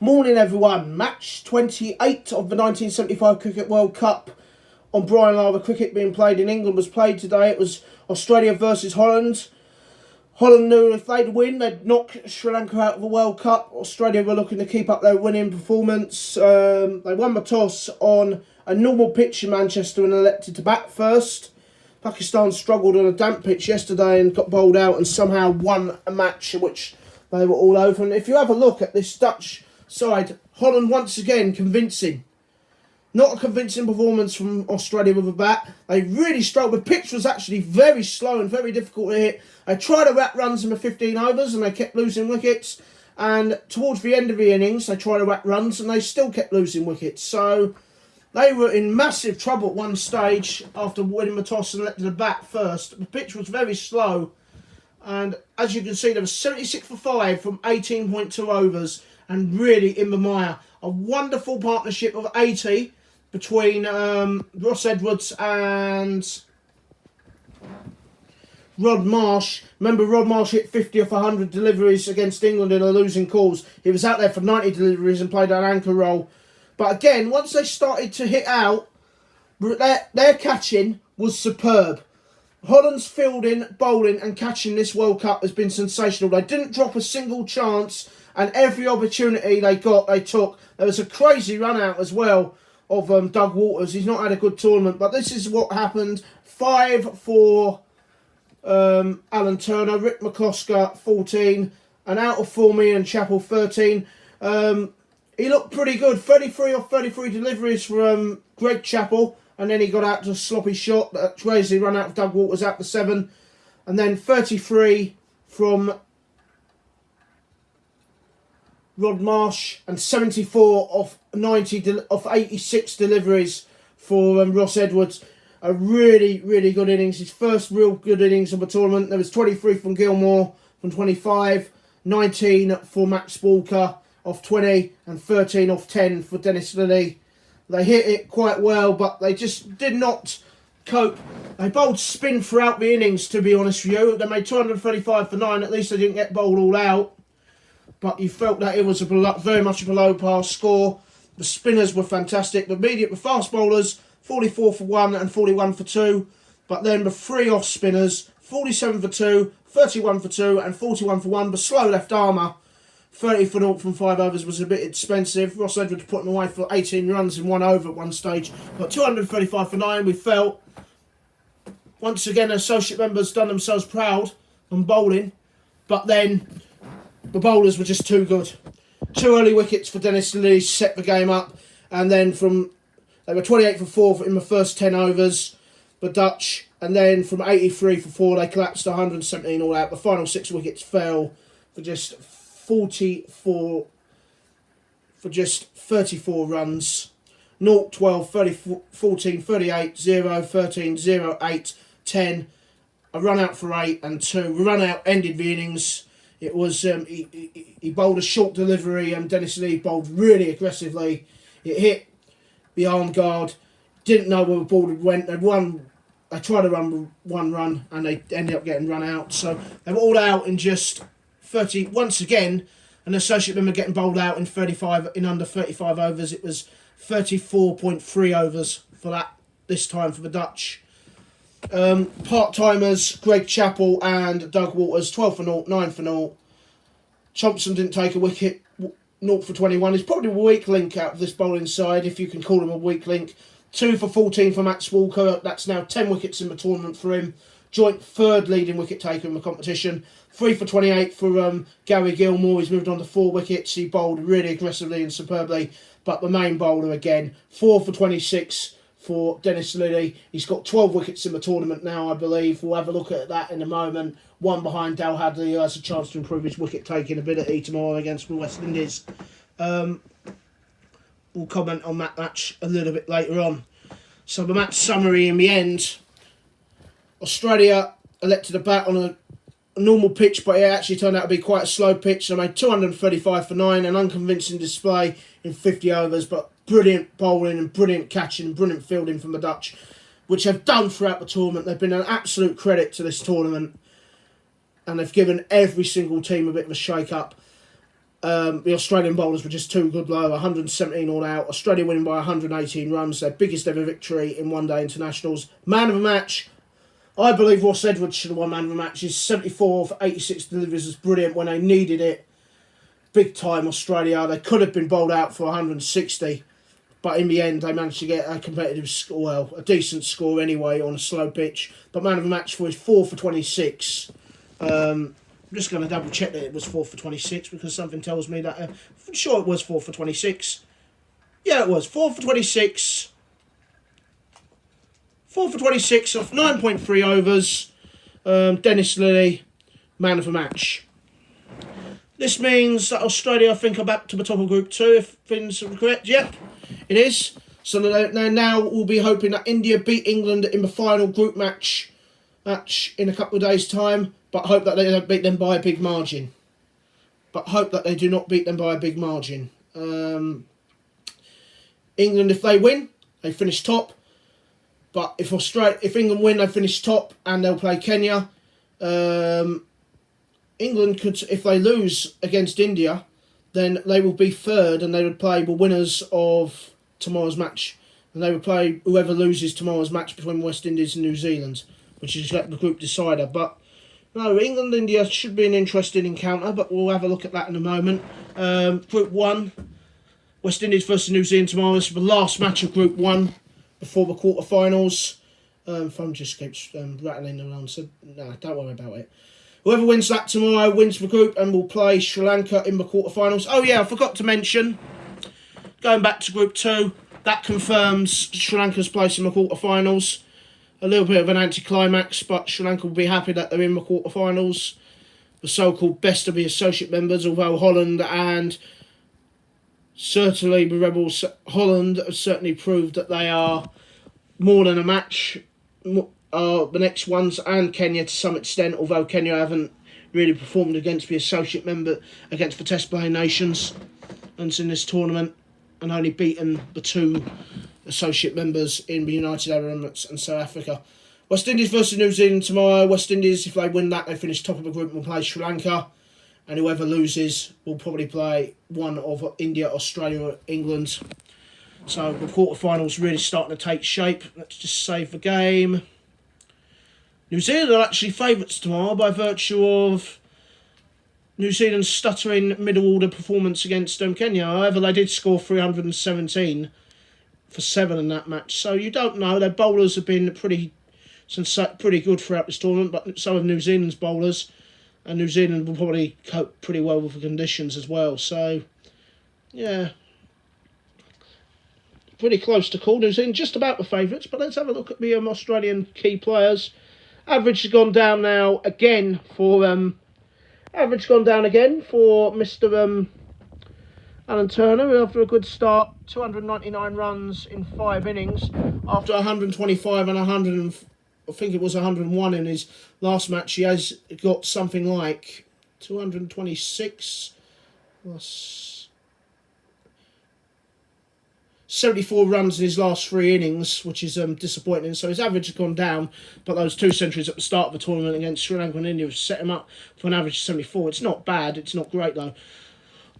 Morning everyone, match 28 of the 1975 Cricket World Cup on Brian Lara cricket being played in England was played today. It was Australia versus Holland. Holland knew if they'd win, they'd knock Sri Lanka out of the World Cup. Australia were looking to keep up their winning performance. They won the toss on a normal pitch in Manchester and elected to bat first. Pakistan struggled on a damp pitch yesterday and got bowled out and somehow won a match in which they were all over. And if you have a look at this Dutch side, Holland once again convincing. Not a convincing performance from Australia with a bat. They really struggled. The pitch was actually very slow and very difficult to hit. They tried to whack runs in the 15 overs and they kept losing wickets. And towards the end of the innings, they tried to whack runs and they still kept losing wickets. So they were in massive trouble at one stage after winning the toss and elected to bat first. The pitch was very slow. And as you can see, there was 76 for 5 from 18.2 overs. And really in the mire. A wonderful partnership of 80 between Ross Edwards and Rod Marsh. Remember, Rod Marsh hit 50 off 100 deliveries against England in a losing cause. He was out there for 90 deliveries and played an anchor role. But again, once they started to hit out, their catching was superb. Holland's fielding, bowling and catching this World Cup has been sensational. They didn't drop a single chance. And every opportunity they got, they took. There was a crazy run out as well of Doug Waters. He's not had a good tournament. But this is what happened. 5 for Alan Turner. Rick McCloskey, 14. And out of form Ian Chappell, 13. He looked pretty good. 33 off 33 deliveries from Greg Chappell. And then he got out to a sloppy shot. That crazy run out of Doug Waters out to 7. And then 33 from Rod Marsh and 74 off 86 deliveries for Ross Edwards. A really, really good innings. His first real good innings of the tournament. There was 23 from Gilmore from 25, 19 for Max Walker off 20 and 13 off 10 for Dennis Lillee. They hit it quite well, but they just did not cope. They bowled spin throughout the innings, to be honest with you. They made 235 for 9. At least they didn't get bowled all out. But you felt that it was very much a below par score. The spinners were fantastic. The fast bowlers, 44 for 1 and 41 for 2. But then the 3 off spinners, 47 for 2, 31 for 2 and 41 for 1. The slow left armour, 30 for 0 from 5 overs was a bit expensive. Ross Edwards putting away for 18 runs in 1 over at one stage. But 235 for 9, we felt. Once again, associate members done themselves proud on bowling. But then the bowlers were just too good. 2 early wickets for Dennis Lillee set the game up. And then they were 28 for 4 in the first 10 overs, the Dutch. And then from 83 for 4, they collapsed to 117 all out. The final 6 wickets fell for just 34 runs. 0, 12, 30, 14, 38, 0, 13, 0, 8, 10. A run out for 8 and 2. The run out ended the innings. It was he bowled a short delivery and Dennis Lillee bowled really aggressively. It hit the arm guard. Didn't know where the ball went. They tried to run 1 run and they ended up getting run out. So they were all out in just 30. Once again, an associate member getting bowled out in under 35 overs. It was 34.3 overs for that this time for the Dutch. Part-timers, Greg Chappell and Doug Waters, 12 for 0, 9 for 0. Thompson didn't take a wicket, 0 for 21. He's probably a weak link out of this bowling side, if you can call him a weak link. 2 for 14 for Max Walker. That's now 10 wickets in the tournament for him. Joint 3rd leading wicket taker in the competition. 3 for 28 for Gary Gilmore. He's moved on to 4 wickets. He bowled really aggressively and superbly. But the main bowler again, 4 for 26 for Dennis Lillee. He's got 12 wickets in the tournament now, I believe. We'll have a look at that in a moment. 1 behind Dal Hadley, who has a chance to improve his wicket-taking ability tomorrow against the West Indies. We'll comment on that match a little bit later on. So the match summary in the end. Australia elected to bat on a normal pitch, but it actually turned out to be quite a slow pitch. They made 235 for 9, an unconvincing display in 50 overs, but brilliant bowling and brilliant catching and brilliant fielding from the Dutch, which have done throughout the tournament. They've been an absolute credit to this tournament, and they've given every single team a bit of a shake-up. The Australian bowlers were just too good low, 117 all out. Australia winning by 118 runs, their biggest ever victory in one-day internationals. Man of the match, I believe Ross Edwards should have won man of the match. His 74 for 86 deliveries was brilliant when they needed it. Big time Australia. They could have been bowled out for 160, but in the end they managed to get a competitive score, well, a decent score anyway on a slow pitch. But man of the match for his 4 for 26. I'm just going to double check that it was 4 for 26 because something tells me that I'm sure it was 4 for 26. Yeah, it was 4 for 26. 4 for 26 off 9.3 overs. Dennis Lillee, man of the match. This means that Australia, I think, are back to the top of Group 2, if things are correct. Yep, it is. So now we'll be hoping that India beat England in the final group match in a couple of days' time, but hope that they don't beat them by a big margin. England, if they win, they finish top. But if England win, they finish top and they'll play Kenya. England could, if they lose against India, then they will be third and they would play the winners of tomorrow's match. And they would play whoever loses tomorrow's match between West Indies and New Zealand, which is the group decider. But no, England-India should be an interesting encounter, but we'll have a look at that in a moment. Group 1, West Indies versus New Zealand tomorrow. This is the last match of Group 1 before the quarterfinals. Phone just keeps rattling around, so no, don't worry about it. Whoever wins that tomorrow wins the group and will play Sri Lanka in the quarterfinals. Oh yeah, I forgot to mention, going back to Group 2, that confirms Sri Lanka's place in the quarterfinals. A little bit of an anticlimax, but Sri Lanka will be happy that they're in the quarterfinals. The so-called best of the associate members, although Holland and certainly the Rebels, Holland have certainly proved that they are more than a match. The next ones, and Kenya to some extent, although Kenya haven't really performed against the associate member, against the test playing nations and in this tournament, and only beaten the 2 associate members in the United Arab Emirates and South Africa. West Indies versus New Zealand tomorrow. West Indies, if they win that, they finish top of the group and will play Sri Lanka, and whoever loses will probably play one of India, Australia or England. So the quarterfinals really starting to take shape. Let's just save the game. New Zealand are actually favourites tomorrow by virtue of New Zealand's stuttering middle order performance against Kenya. However, they did score 317 for 7 in that match. So you don't know. Their bowlers have been pretty good throughout this tournament, but so have New Zealand's bowlers. And New Zealand will probably cope pretty well with the conditions as well. So, yeah, pretty close to call. New Zealand just about the favourites, but let's have a look at the Australian key players. Average has gone down now again for Mr. Alan Turner after a good start. 299 runs in 5 innings after 125 and 101 in his last match. He has got something like 226 plus 74 runs in his last 3 innings, which is disappointing. So his average has gone down, but those 2 centuries at the start of the tournament against Sri Lanka and India have set him up for an average of 74. It's not bad. It's not great, though.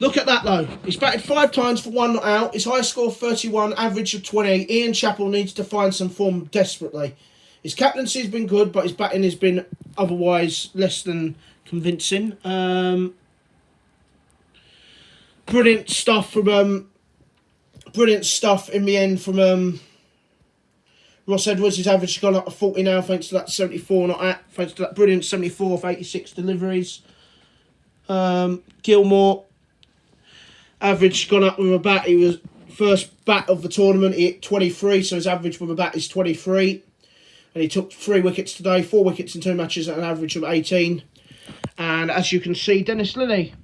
Look at that, though. He's batted 5 times for 1 not out. His high score 31, average of 28. Ian Chappell needs to find some form desperately. His captaincy has been good, but his batting has been otherwise less than convincing. Brilliant stuff in the end from Ross Edwards. His average has gone up to 40 now, thanks to that 74 not at, thanks to that brilliant 74 of 86 deliveries. Gilmore, average gone up with a bat. He was first bat of the tournament. He hit 23, so his average with a bat is 23. And he took 3 wickets today, 4 wickets in 2 matches at an average of 18. And as you can see, Dennis Lillee,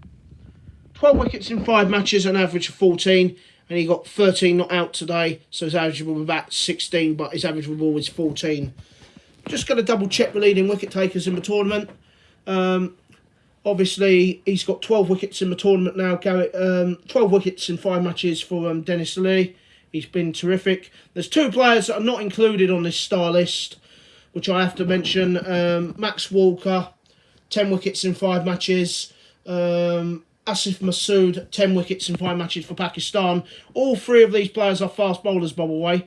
12 wickets in 5 matches, an average of 14. And he got 13 not out today, so his average with a bat 16, but his average with ball is 14. Just going to double check the leading wicket takers in the tournament. Obviously, he's got 12 wickets in the tournament now. 12 wickets in 5 matches for Dennis Lillee. He's been terrific. There's 2 players that are not included on this star list, which I have to mention. Max Walker, 10 wickets in 5 matches. Asif Masood, 10 wickets in 5 matches for Pakistan. All 3 of these players are fast bowlers, by the way.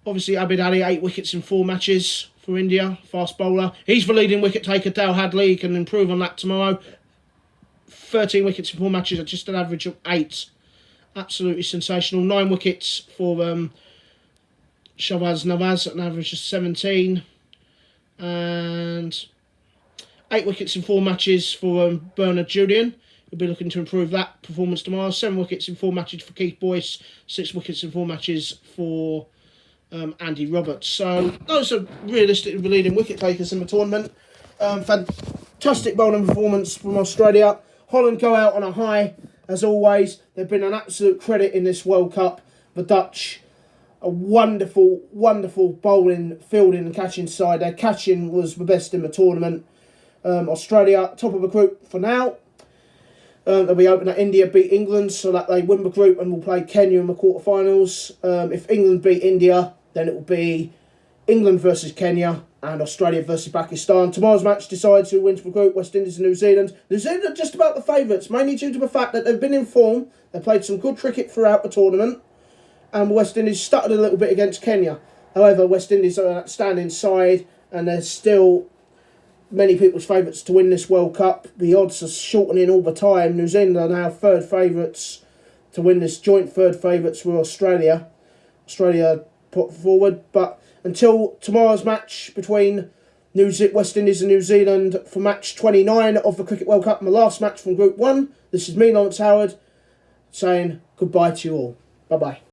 Obviously, Abid Ali, 8 wickets in 4 matches for India, fast bowler. He's the leading wicket taker. Dale Hadley, he can improve on that tomorrow. 13 wickets in 4 matches at just an average of 8. Absolutely sensational. 9 wickets for Shahbaz Nawaz at an average of 17. And 8 wickets in 4 matches for Bernard Julian. He'll be looking to improve that performance tomorrow. 7 wickets in 4 matches for Keith Boyce. 6 wickets in 4 matches for Andy Roberts. So those are realistically the leading wicket takers in the tournament. Fantastic bowling performance from Australia. Holland go out on a high, as always. They've been an absolute credit in this World Cup. The Dutch, a wonderful, wonderful bowling, fielding and catching side. Their catching was the best in the tournament. Australia, top of the group for now. They'll be hoping that India beat England so that they win the group and will play Kenya in the quarterfinals. If England beat India, then it will be England versus Kenya and Australia versus Pakistan. Tomorrow's match decides who wins the group, West Indies and New Zealand. New Zealand are just about the favourites, mainly due to the fact that they've been in form. They've played some good cricket throughout the tournament. And West Indies stuttered a little bit against Kenya. However, West Indies are an outstanding side and they're still many people's favourites to win this World Cup. The odds are shortening all the time. New Zealand are now third favourites to win this, joint third favourites with Australia. Australia put forward, but until tomorrow's match between West Indies and New Zealand for match 29 of the Cricket World Cup and the last match from Group 1, this is me, Lawrence Howard, saying goodbye to you all. Bye-bye.